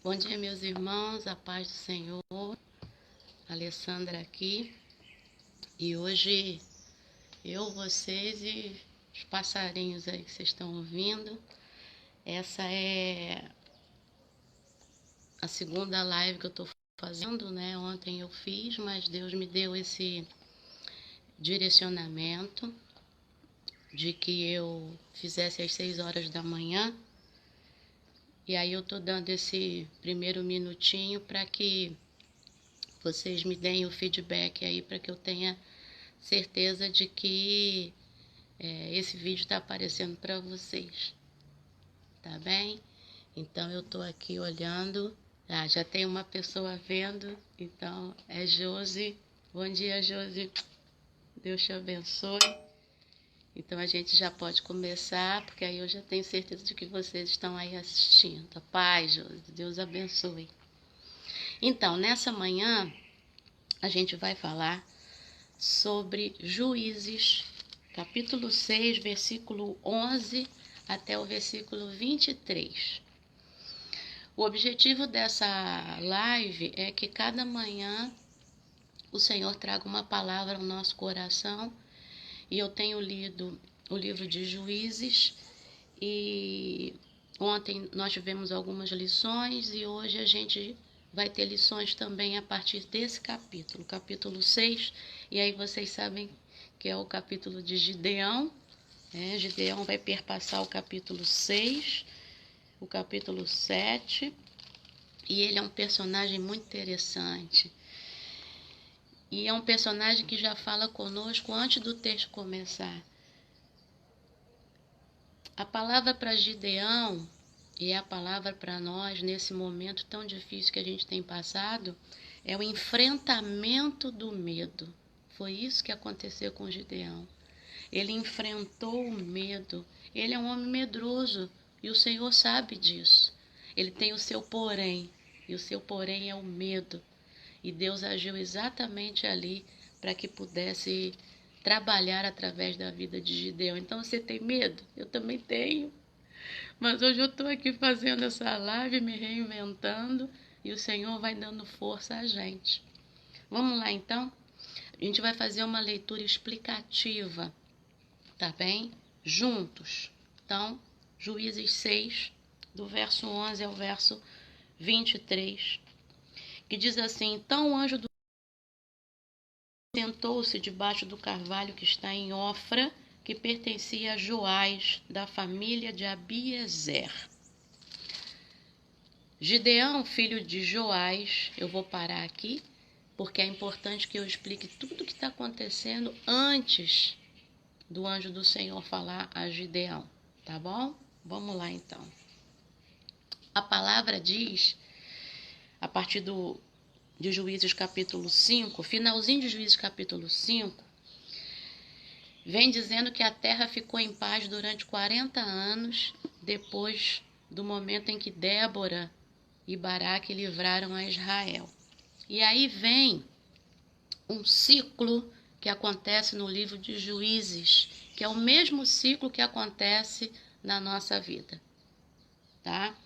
Bom dia, meus irmãos, a paz do Senhor. Alessandra aqui. E hoje vocês e os passarinhos aí que vocês estão ouvindo. Essa é a segunda live que eu estou fazendo, né? Ontem eu fiz, mas Deus me deu esse direcionamento de que eu fizesse às 6 horas da manhã. E aí eu tô dando esse primeiro minutinho para que vocês me deem o feedback aí, para que eu tenha certeza de que esse vídeo está aparecendo para vocês, tá bem? Então eu tô aqui olhando, já tem uma pessoa vendo, então é Josi. Bom dia, Josi, Deus te abençoe. Então a gente já pode começar, porque aí eu já tenho certeza de que vocês estão aí assistindo. Paz, Josi, Deus abençoe. Então, nessa manhã, a gente vai falar sobre Juízes, capítulo 6, versículo 11 até o versículo 23. O objetivo dessa live é que cada manhã o Senhor traga uma palavra ao nosso coração. E eu tenho lido o livro de Juízes e ontem nós tivemos algumas lições e hoje a gente vai ter lições também a partir desse capítulo, capítulo 6, e aí vocês sabem que é o capítulo de Gideão, Gideão vai perpassar o capítulo 6, o capítulo 7, e ele é um personagem muito interessante. E é um personagem que já fala conosco antes do texto começar. A palavra para Gideão e a palavra para nós nesse momento tão difícil que a gente tem passado é o enfrentamento do medo. Foi isso que aconteceu com Gideão. Ele enfrentou o medo. Ele é um homem medroso e o Senhor sabe disso. Ele tem o seu porém, e o seu porém é o medo. E Deus agiu exatamente ali para que pudesse trabalhar através da vida de Gideão. Então você tem medo? Eu também tenho. Mas hoje eu estou aqui fazendo essa live, me reinventando, e o Senhor vai dando força a gente. Vamos lá então? A gente vai fazer uma leitura explicativa, tá bem? Juntos. Então, Juízes 6, do verso 11 ao verso 23. Que diz assim: então o anjo do sentou-se debaixo do carvalho que está em Ofra, que pertencia a Joás, da família de Abiezer. Gideão, filho de Joás, eu vou parar aqui, porque é importante que eu explique tudo o que está acontecendo antes do anjo do Senhor falar a Gideão, tá bom? Vamos lá então. A palavra diz, a partir de Juízes capítulo 5, finalzinho de Juízes capítulo 5, vem dizendo que a terra ficou em paz durante 40 anos, depois do momento em que Débora e Baraque livraram a Israel. E aí vem um ciclo que acontece no livro de Juízes, que é o mesmo ciclo que acontece na nossa vida, tá?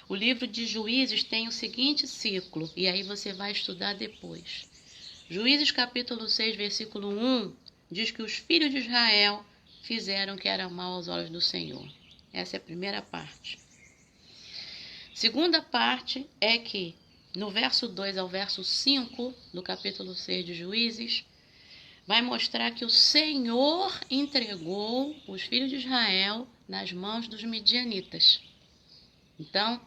O livro de Juízes tem o seguinte ciclo, e aí você vai estudar depois. Juízes capítulo 6, versículo 1, diz que os filhos de Israel fizeram o que era mal aos olhos do Senhor. Essa é a primeira parte. Segunda parte é que, no verso 2 ao verso 5, do capítulo 6 de Juízes, vai mostrar que o Senhor entregou os filhos de Israel nas mãos dos midianitas. Então,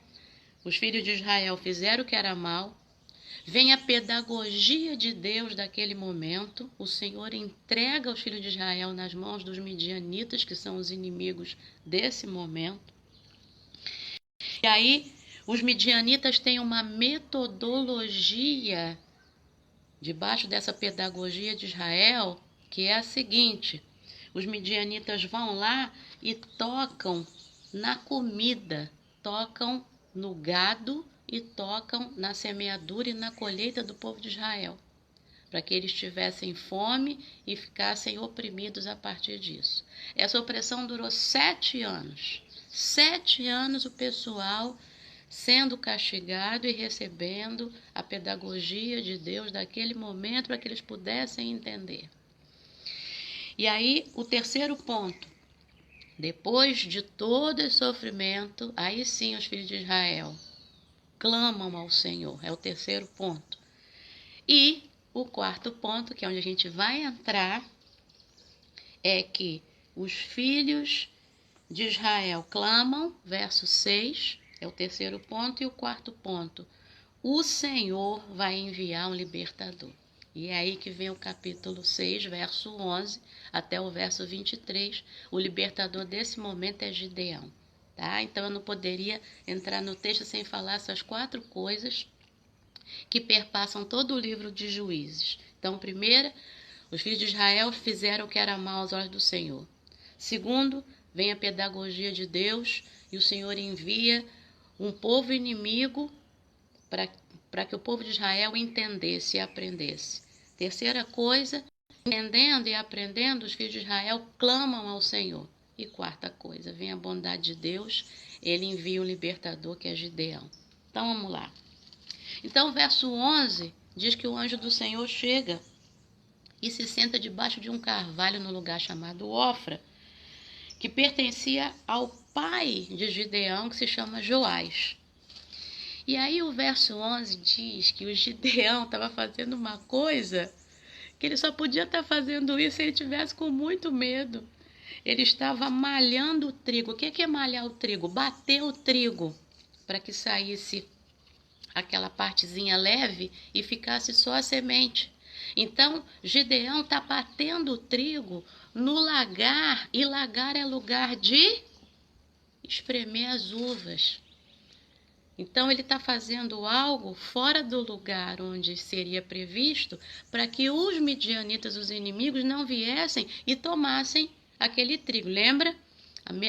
os filhos de Israel fizeram o que era mal, vem a pedagogia de Deus daquele momento, o Senhor entrega os filhos de Israel nas mãos dos midianitas, que são os inimigos desse momento. E aí, os midianitas têm uma metodologia debaixo dessa pedagogia de Israel, que é a seguinte: os midianitas vão lá e tocam na comida, tocam no gado e tocam na semeadura e na colheita do povo de Israel, para que eles tivessem fome e ficassem oprimidos a partir disso. Essa opressão durou 7 anos. 7 anos o pessoal sendo castigado e recebendo a pedagogia de Deus daquele momento para que eles pudessem entender. E aí, o terceiro ponto, depois de todo esse sofrimento, aí sim os filhos de Israel clamam ao Senhor, é o terceiro ponto. E o quarto ponto, que é onde a gente vai entrar, é que os filhos de Israel clamam, verso 6, é o terceiro ponto, e o quarto ponto, o Senhor vai enviar um libertador. E é aí que vem o capítulo 6, verso 11, até o verso 23, o libertador desse momento é Gideão. Tá? Então eu não poderia entrar no texto sem falar essas 4 coisas que perpassam todo o livro de Juízes. Então, primeira, os filhos de Israel fizeram o que era mal aos olhos do Senhor. Segundo, vem a pedagogia de Deus e o Senhor envia um povo inimigo para que o povo de Israel entendesse e aprendesse. Terceira coisa, entendendo e aprendendo, os filhos de Israel clamam ao Senhor. E quarta coisa, vem a bondade de Deus, ele envia o libertador que é Gideão. Então vamos lá. Então o verso 11 diz que o anjo do Senhor chega e se senta debaixo de um carvalho no lugar chamado Ofra, que pertencia ao pai de Gideão, que se chama Joás. E aí o verso 11 diz que o Gideão estava fazendo uma coisa que ele só podia estar fazendo isso se ele tivesse com muito medo. Ele estava malhando o trigo. O que é malhar o trigo? Bater o trigo para que saísse aquela partezinha leve e ficasse só a semente. Então, Gideão está batendo o trigo no lagar, e lagar é lugar de espremer as uvas. Então, ele está fazendo algo fora do lugar onde seria previsto para que os midianitas, os inimigos, não viessem e tomassem aquele trigo. Lembra?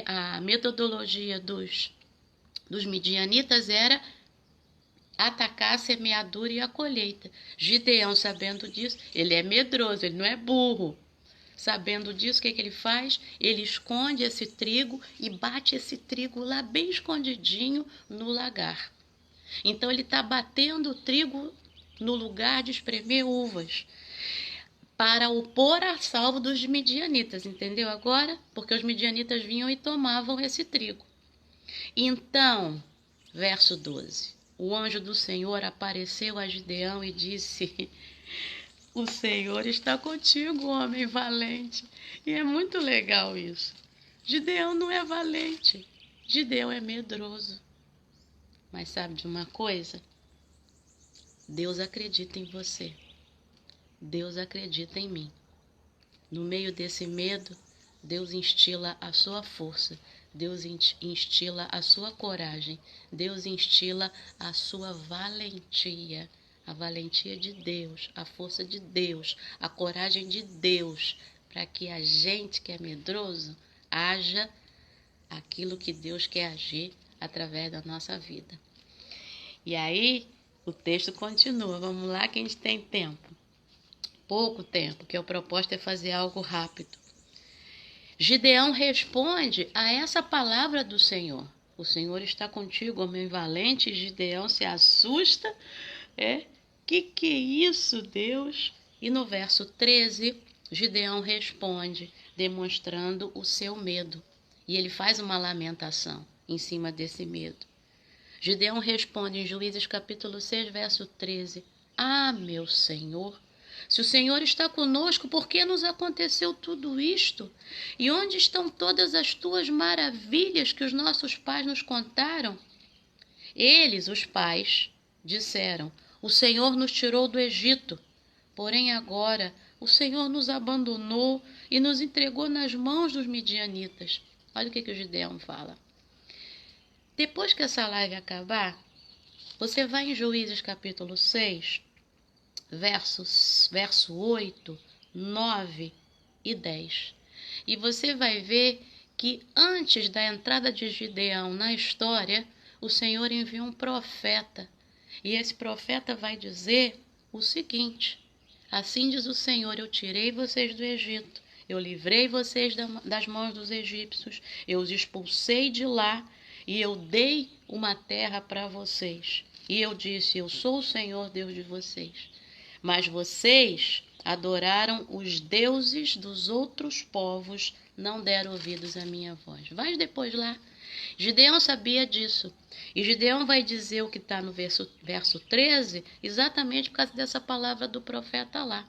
A metodologia dos midianitas era atacar a semeadura e a colheita. Gideão, sabendo disso, ele é medroso, ele não é burro. Sabendo disso, o que ele faz? Ele esconde esse trigo e bate esse trigo lá bem escondidinho no lagar. Então ele está batendo o trigo no lugar de espremer uvas, para o pôr a salvo dos midianitas, entendeu agora? Porque os midianitas vinham e tomavam esse trigo. Então, verso 12. O anjo do Senhor apareceu a Gideão e disse: o Senhor está contigo, homem valente. E é muito legal isso. Gideão não é valente, Gideão é medroso. Mas sabe de uma coisa? Deus acredita em você. Deus acredita em mim. No meio desse medo, Deus instila a sua força. Deus instila a sua coragem. Deus instila a sua valentia. A valentia de Deus, a força de Deus, a coragem de Deus, para que a gente que é medroso haja aquilo que Deus quer agir através da nossa vida. E aí, o texto continua. Vamos lá que a gente tem tempo. Pouco tempo, que a proposta é fazer algo rápido. Gideão responde a essa palavra do Senhor. O Senhor está contigo, homem valente. Gideão se assusta. Que é isso, Deus? E no verso 13, Gideão responde, demonstrando o seu medo. E ele faz uma lamentação em cima desse medo. Gideão responde em Juízes capítulo 6, verso 13. Ah, meu Senhor, se o Senhor está conosco, por que nos aconteceu tudo isto? E onde estão todas as tuas maravilhas que os nossos pais nos contaram? Eles, os pais, disseram: o Senhor nos tirou do Egito, porém agora o Senhor nos abandonou e nos entregou nas mãos dos midianitas. Olha o que o Gideão fala. Depois que essa live acabar, você vai em Juízes capítulo 6, verso 8, 9 e 10. E você vai ver que antes da entrada de Gideão na história, o Senhor enviou um profeta. E esse profeta vai dizer o seguinte: assim diz o Senhor, eu tirei vocês do Egito, eu livrei vocês das mãos dos egípcios, eu os expulsei de lá, e eu dei uma terra para vocês. E eu disse, eu sou o Senhor Deus de vocês. Mas vocês adoraram os deuses dos outros povos, não deram ouvidos à minha voz. Vai depois lá. Gideão sabia disso. E Gideão vai dizer o que está no verso 13, exatamente por causa dessa palavra do profeta lá.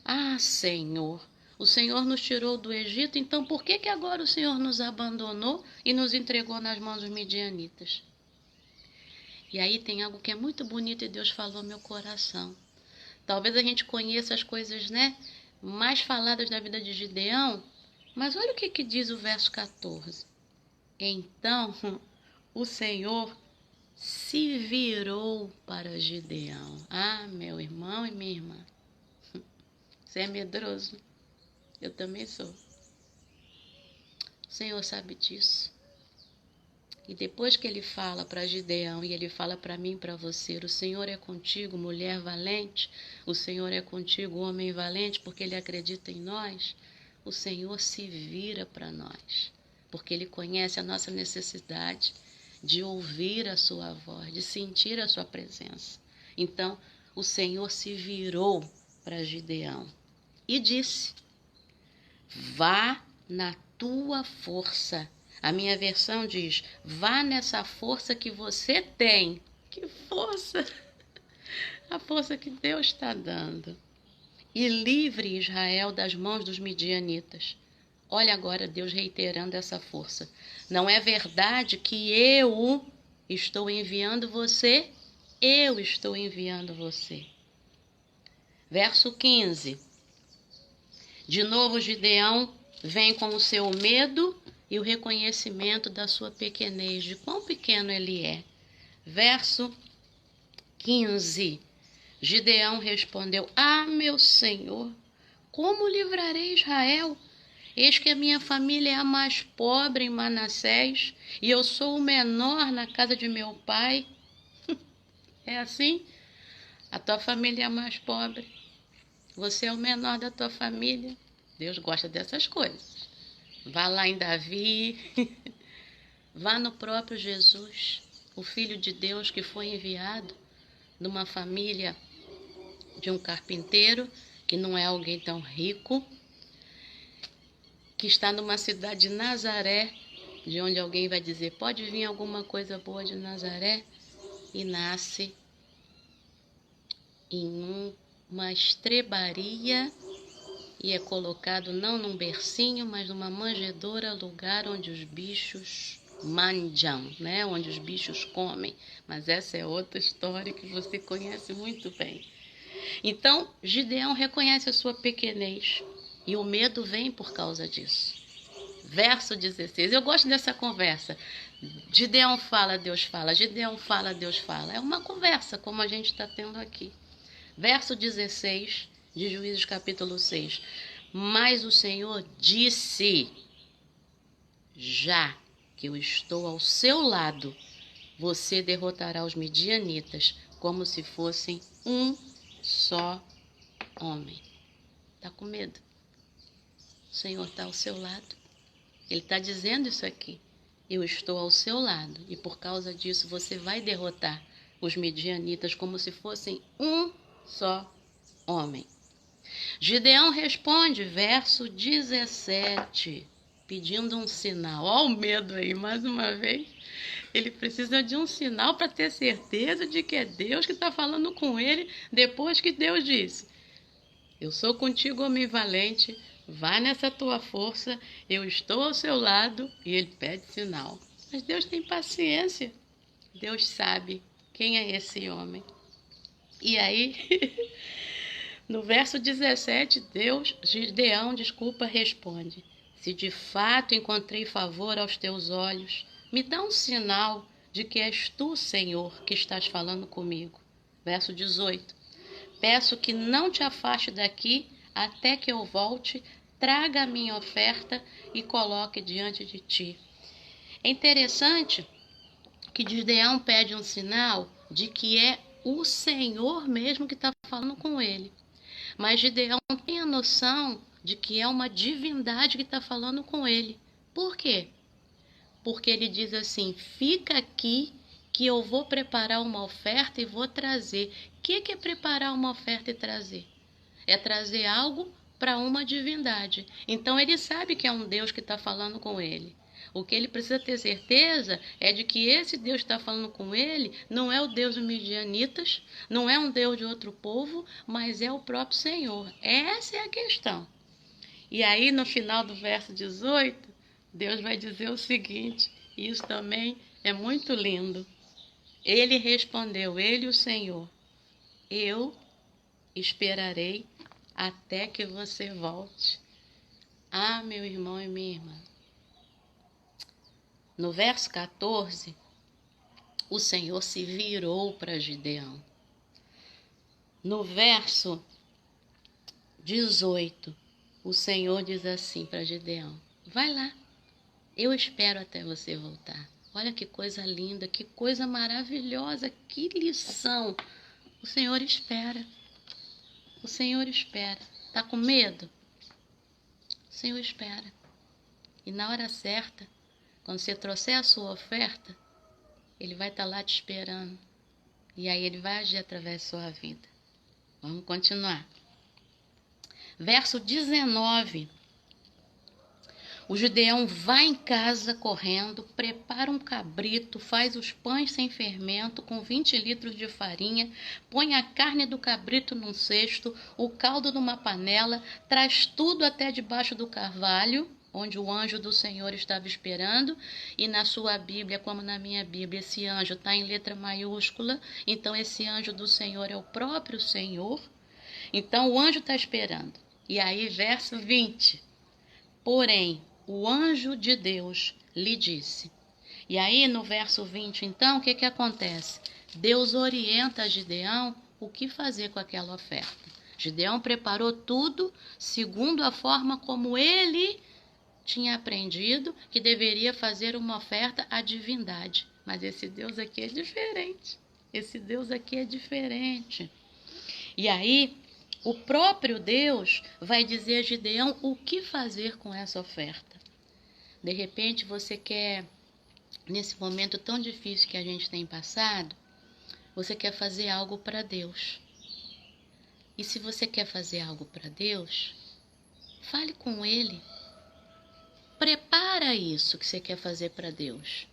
Ah, Senhor, o Senhor nos tirou do Egito, então por que agora o Senhor nos abandonou e nos entregou nas mãos dos midianitas? E aí tem algo que é muito bonito e Deus falou ao meu coração. Talvez a gente conheça as coisas, mais faladas da vida de Gideão, mas olha o que diz o verso 14. Então o Senhor se virou para Gideão. Ah, meu irmão e minha irmã, você é medroso? Eu também sou. O Senhor sabe disso. E depois que ele fala para Gideão e ele fala para mim e para você, o Senhor é contigo, mulher valente, o Senhor é contigo, homem valente, porque ele acredita em nós, o Senhor se vira para nós, porque ele conhece a nossa necessidade de ouvir a sua voz, de sentir a sua presença. Então, o Senhor se virou para Gideão e disse, vá na tua força. A minha versão diz, vá nessa força que você tem. Que força! A força que Deus está dando. E livre Israel das mãos dos midianitas. Olha agora Deus reiterando essa força. Não é verdade que eu estou enviando você? Eu estou enviando você. Verso 15. De novo Gideão vem com o seu medo e o reconhecimento da sua pequenez, de quão pequeno ele é. Verso 15. Gideão respondeu, ah, meu Senhor, como livrarei Israel? Eis que a minha família é a mais pobre em Manassés, e eu sou o menor na casa de meu pai. É assim? A tua família é a mais pobre. Você é o menor da tua família. Deus gosta dessas coisas. Vá lá em Davi, vá no próprio Jesus, o Filho de Deus que foi enviado numa família de um carpinteiro, que não é alguém tão rico, que está numa cidade de Nazaré, de onde alguém vai dizer, pode vir alguma coisa boa de Nazaré, e nasce em uma estrebaria, e é colocado não num bercinho, mas numa manjedoura, lugar onde os bichos manjam, onde os bichos comem. Mas essa é outra história que você conhece muito bem. Então, Gideão reconhece a sua pequenez e o medo vem por causa disso. Verso 16, eu gosto dessa conversa. Gideão fala, Deus fala. Gideão fala, Deus fala. É uma conversa como a gente está tendo aqui. Verso 16 de Juízes capítulo 6. Mas o Senhor disse, já que eu estou ao seu lado, você derrotará os midianitas como se fossem um só homem. Está com medo? O Senhor está ao seu lado. Ele está dizendo isso aqui. Eu estou ao seu lado e por causa disso você vai derrotar os midianitas como se fossem um só homem. Gideão responde, verso 17, pedindo um sinal. Olha o medo aí, mais uma vez. Ele precisa de um sinal para ter certeza de que é Deus que está falando com ele, depois que Deus disse, eu sou contigo, homem valente, vá nessa tua força, eu estou ao seu lado, e ele pede sinal. Mas Deus tem paciência, Deus sabe quem é esse homem. E aí, no verso 17, Gideão responde, se de fato encontrei favor aos teus olhos, me dá um sinal de que és tu, Senhor, que estás falando comigo. Verso 18, peço que não te afaste daqui até que eu volte, traga a minha oferta e coloque diante de ti. É interessante que Gideão pede um sinal de que é o Senhor mesmo que está falando com ele. Mas Gideão tem a noção de que é uma divindade que está falando com ele. Por quê? porque ele diz assim: fica aqui que eu vou preparar uma oferta e vou trazer. O que é preparar uma oferta e trazer? É trazer algo para uma divindade. Então ele sabe que é um Deus que está falando com ele. O que ele precisa ter certeza é de que esse Deus que está falando com ele não é o Deus dos midianitas, não é um Deus de outro povo, mas é o próprio Senhor. Essa é a questão. E aí no final do verso 18, Deus vai dizer o seguinte, e isso também é muito lindo. Ele respondeu, ele, o Senhor: eu esperarei até que você volte. Ah, meu irmão e minha irmã. No verso 14, o Senhor se virou para Gideão. No verso 18, o Senhor diz assim para Gideão: vai lá, eu espero até você voltar. Olha que coisa linda, que coisa maravilhosa, que lição. O Senhor espera. O Senhor espera. Está com medo? O Senhor espera. E na hora certa, quando você trouxer a sua oferta, Ele vai estar lá te esperando. E aí Ele vai agir através da sua vida. Vamos continuar. Verso 19. O Gideão vai em casa correndo, prepara um cabrito, faz os pães sem fermento com 20 litros de farinha, põe a carne do cabrito num cesto, o caldo numa panela, traz tudo até debaixo do carvalho, onde o anjo do Senhor estava esperando, e na sua Bíblia, como na minha Bíblia, esse anjo está em letra maiúscula, então esse anjo do Senhor é o próprio Senhor. Então o anjo está esperando. E aí, verso 20. Porém, o anjo de Deus lhe disse. E aí, no verso 20, então, o que acontece? Deus orienta a Gideão o que fazer com aquela oferta. Gideão preparou tudo segundo a forma como ele tinha aprendido que deveria fazer uma oferta à divindade. Mas esse Deus aqui é diferente. Esse Deus aqui é diferente. E aí, o próprio Deus vai dizer a Gideão o que fazer com essa oferta. De repente você quer, nesse momento tão difícil que a gente tem passado, você quer fazer algo para Deus. E se você quer fazer algo para Deus, fale com Ele. Prepara isso que você quer fazer para Deus.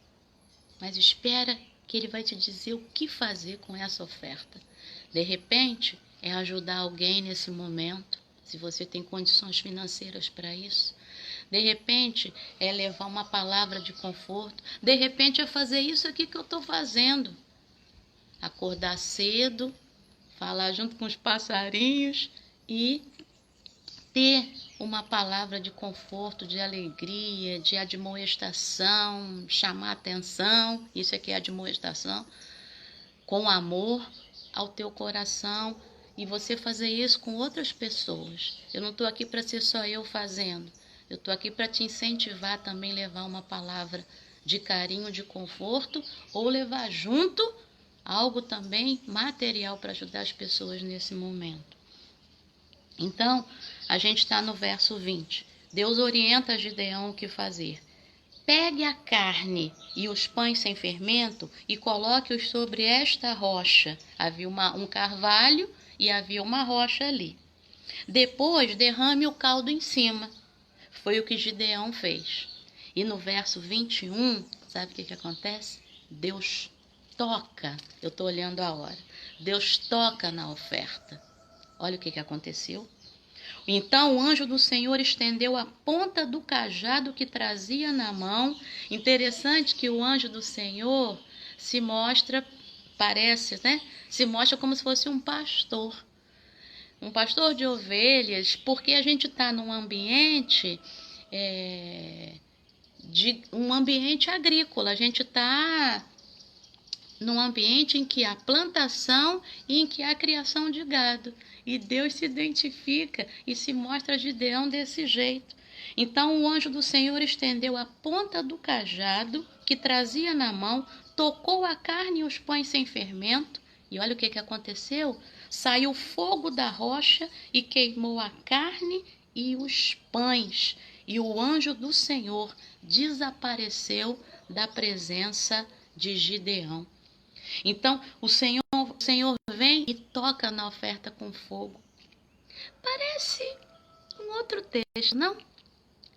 Mas espera que Ele vai te dizer o que fazer com essa oferta. De repente, é ajudar alguém nesse momento, se você tem condições financeiras para isso. De repente, é levar uma palavra de conforto. De repente, é fazer isso aqui que eu estou fazendo. Acordar cedo, falar junto com os passarinhos e ter uma palavra de conforto, de alegria, de admoestação, chamar atenção, isso aqui é admoestação, com amor ao teu coração, e você fazer isso com outras pessoas. Eu não estou aqui para ser só eu fazendo. Eu estou aqui para te incentivar também, levar uma palavra de carinho, de conforto, ou levar junto algo também material para ajudar as pessoas nesse momento. Então, a gente está no verso 20. Deus orienta a Gideão o que fazer. Pegue a carne e os pães sem fermento e coloque-os sobre esta rocha. Havia um carvalho e havia uma rocha ali. Depois, derrame o caldo em cima. Foi o que Gideão fez. E no verso 21, sabe o que acontece? Deus toca, eu estou olhando a hora, Deus toca na oferta. Olha o que aconteceu. Então o anjo do Senhor estendeu a ponta do cajado que trazia na mão. Interessante que o anjo do Senhor se mostra, parece, né? Se mostra como se fosse um pastor de ovelhas, porque a gente está num ambiente um ambiente agrícola, a gente está num ambiente em que há plantação e em que há criação de gado. E Deus se identifica e se mostra a Gideão desse jeito. Então o anjo do Senhor estendeu a ponta do cajado que trazia na mão, tocou a carne e os pães sem fermento, e olha o que aconteceu. Saiu fogo da rocha e queimou a carne e os pães, e o anjo do Senhor desapareceu da presença de Gideão. Então, o Senhor vem e toca na oferta com fogo. Parece um outro texto, não?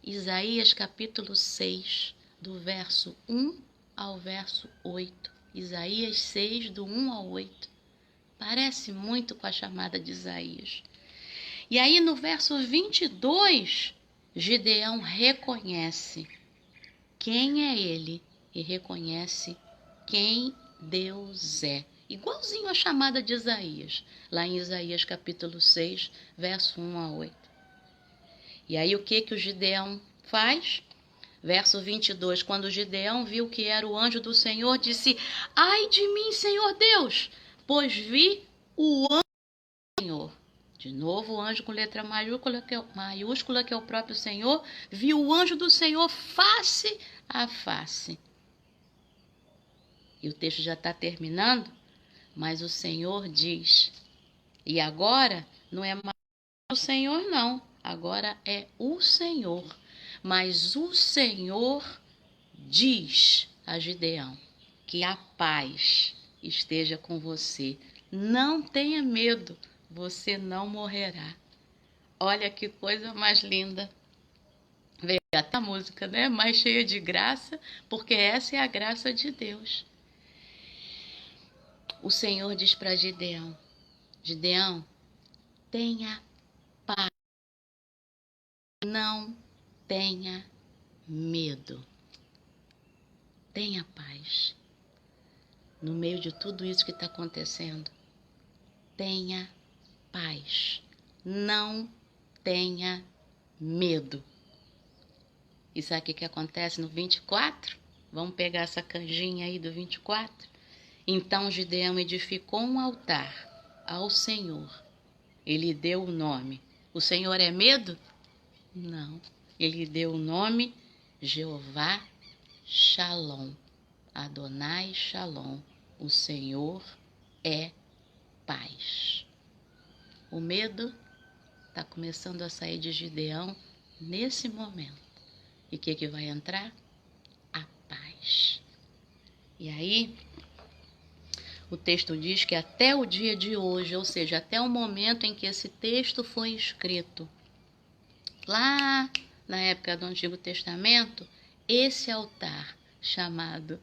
Isaías capítulo 6, do verso 1 ao verso 8. Isaías 6, do 1 ao 8. Parece muito com a chamada de Isaías. E aí no verso 22, Gideão reconhece quem é ele e reconhece quem Deus é. Igualzinho a chamada de Isaías, lá em Isaías capítulo 6, verso 1 a 8. E aí o que o Gideão faz? Verso 22, quando Gideão viu que era o anjo do Senhor, disse: ai de mim, Senhor Deus, pois vi o anjo do Senhor. De novo, o anjo com letra maiúscula, que é o próprio Senhor, viu o anjo do Senhor face a face. E o texto já está terminando, mas o Senhor diz, e agora não é mais o Senhor não, agora é o Senhor. Mas o Senhor diz a Gideão que a paz esteja com você. Não tenha medo, você não morrerá. Olha que coisa mais linda. Veio até a música, né? Mais cheia de graça, porque essa é a graça de Deus. O Senhor diz para Gideão: Gideão, tenha paz. Não tenha medo. Tenha paz. No meio de tudo isso que está acontecendo, tenha paz. Não tenha medo. E sabe o que acontece no 24? Vamos pegar essa canjinha aí do 24? Então Gideão edificou um altar ao Senhor. Ele deu o nome. O Senhor é medo? Não. Ele deu o nome Jeová Shalom. Adonai Shalom. O Senhor é paz. O medo está começando a sair de Gideão nesse momento. E o que vai entrar? A paz. E aí, o texto diz que até o dia de hoje, ou seja, até o momento em que esse texto foi escrito, lá na época do Antigo Testamento, esse altar chamado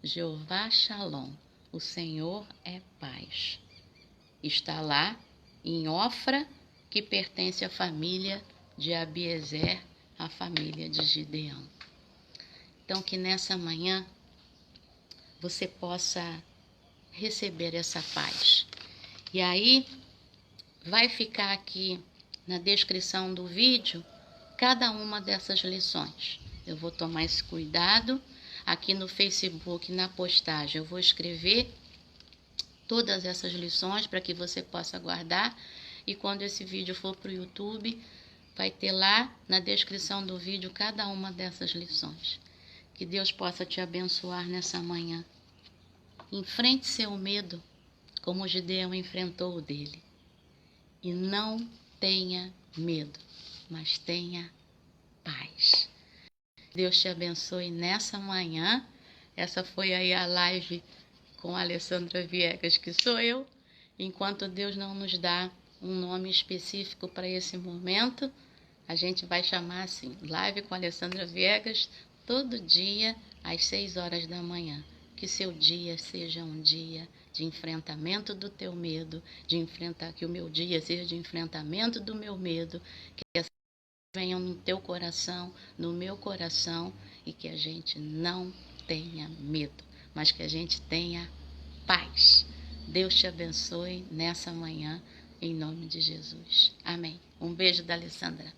Jeová Shalom, o Senhor é paz, está lá em Ofra, que pertence à família de Abiezer, a família de Gideão. Então, que nessa manhã você possa receber essa paz. E aí, vai ficar aqui na descrição do vídeo cada uma dessas lições. Eu vou tomar esse cuidado. Aqui no Facebook, na postagem, eu vou escrever todas essas lições para que você possa guardar. E quando esse vídeo for para o YouTube, vai ter lá na descrição do vídeo cada uma dessas lições. Que Deus possa te abençoar nessa manhã. Enfrente seu medo como Gideão enfrentou o dele. E não tenha medo, mas tenha paz. Deus te abençoe nessa manhã. Essa foi aí a live com a Alessandra Viegas, que sou eu. Enquanto Deus não nos dá um nome específico para esse momento, a gente vai chamar assim, live com a Alessandra Viegas, todo dia às 6 horas da manhã. Que seu dia seja um dia de enfrentamento do teu medo, que o meu dia seja de enfrentamento do meu medo, que essa venham no teu coração, no meu coração, e que a gente não tenha medo, mas que a gente tenha paz. Deus te abençoe nessa manhã, em nome de Jesus. Amém. Um beijo da Alessandra.